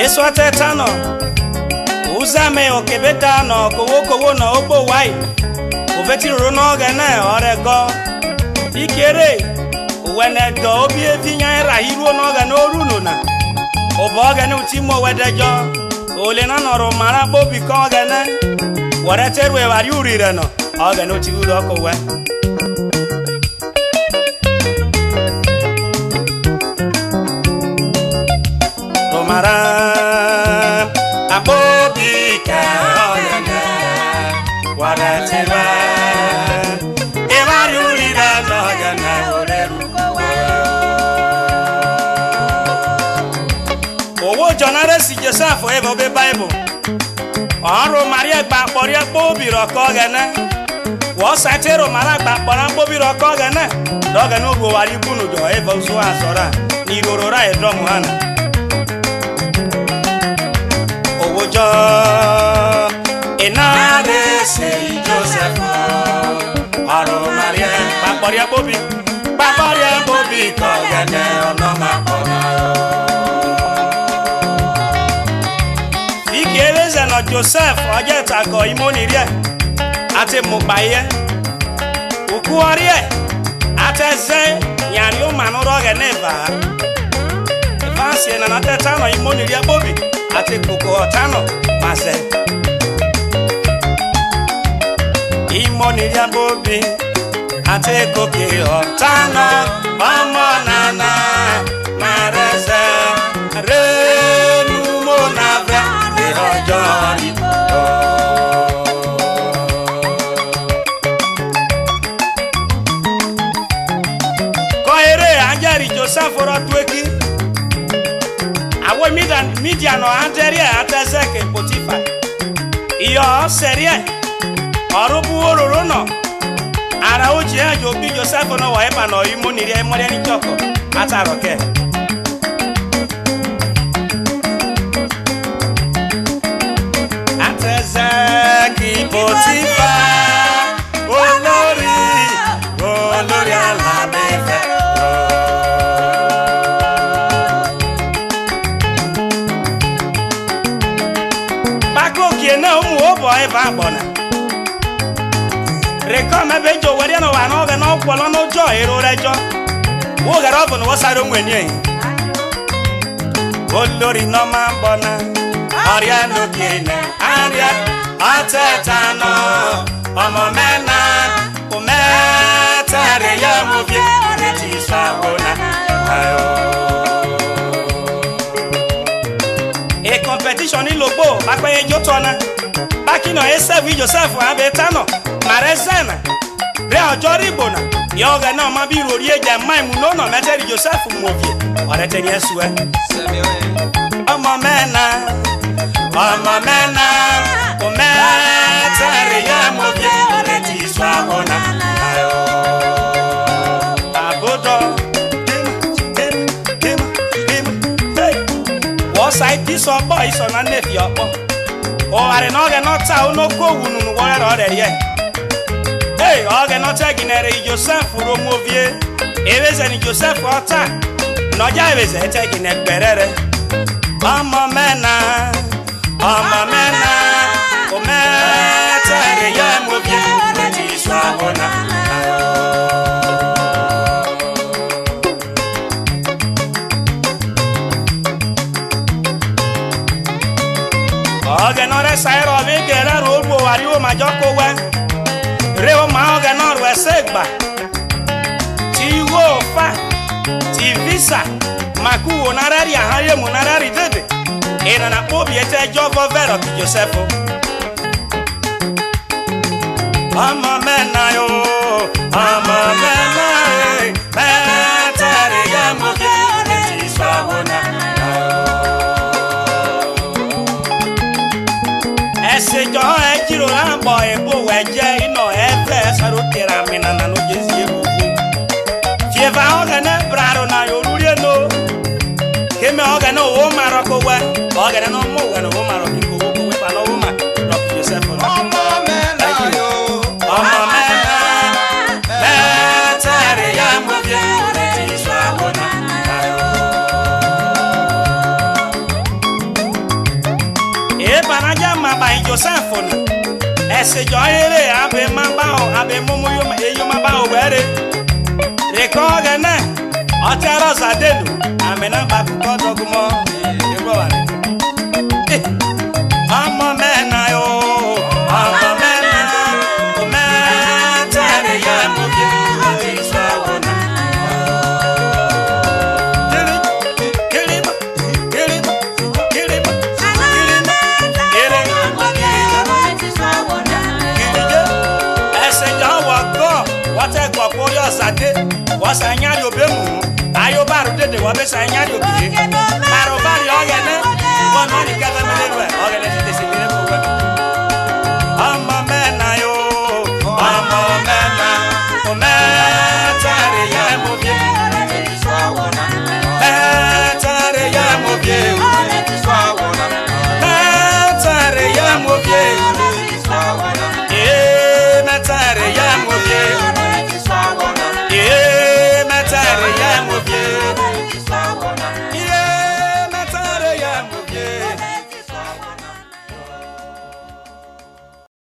Eso tetano uzame okebeta no kowo no obo wai oveti rono gane orego ikere wene do obi evinya ra hiru no ga no runo na obo ga no timo wedejo ole na noro mara bobi ko ga na wore terwe wari urire no o ga no ti uro ko we romara abobi ka o ga wore terwe e wari urire no ga na Jonare si Joseph ebo be Bible. Oro Maria gba poria po bi roko gene. Wo satero mara gba pora po bi roko gene. Do gene ogo wari bunu jo ebo so asora. Ni rorora e drum hana. Owo jo enade si Joseph. Oro Maria gba poria po bi ko gene ono ma ona. No Joseph ojeta ko imoni rie ate mubaye ukuarie ateze nyari o manuro geneva fancy na teta no imoni rie bobi ate koko otano mase imoni rie bobi ate koke otano mama nana mareze renu monavra Jolly Koere anjari Joseph Rotweki Awo media no anjari atazeke Potifa Iyo serie Orubu ororo no Ara oji ajo bi Joseph no wa epa no imoniri emori ni choko ataroke Zaki Potifa Olori alabefe Bako kiena umu obo eva bona Rekome bejo wari no wano ga no kwolo no jo ero rejo Wo ga robo no wasaro mweni eyi Olori no ma bona Aria no kiene Aria atetano Omo mena Umetare ya mubye Reti sabona E competition ilobo Bakwe jotona Bakino esevi Joseph abetano Marezena Re ojori bona Yoga na mabiru rieja maimu nono Meteri Joseph mubye Orete ni eswe Omo mena Mama mena, umetare ya mobye, reti swahona. Abodo, hey. Wosai piso boy so na nefi opo. O are no ge no ta uno ko wunu wore ro de ye. Hey, o ge no ta ginere Joseph ro movie. Eweze ni Joseph ota. No ja eweze ete gine berere. Mama mena Mama mena, umetare ya mubye, reti swahona. Oge nore sairo vigere robo wari o majoko we. Reo ma oge nore segba. Ti wo fa, ti visa, maku onarari ahaye munarari dede. Ena na pobi ete jovo vero ki Joseph Mama mena yo Mama mena Metare ya mugi Reti swahona Ese jo ejiro rambo ebo weje ino eve sarutera mina na no jezi ebu Fieva oga ne braro na yo lurie no Keme oga no o maroko we Oga no mo we no o maroko ko we pa no o ma Joseph no Mama mena yo ese joyere abe mabao abe mumu yoma bao were rekoga na otero zadelu amena bakuko dogumo ebo wale amo mena yo amo mena o mena ya muke isawona Sade was a nyari obemu ayo baru dede wa besa nyari obi baro bari ogene one money government organization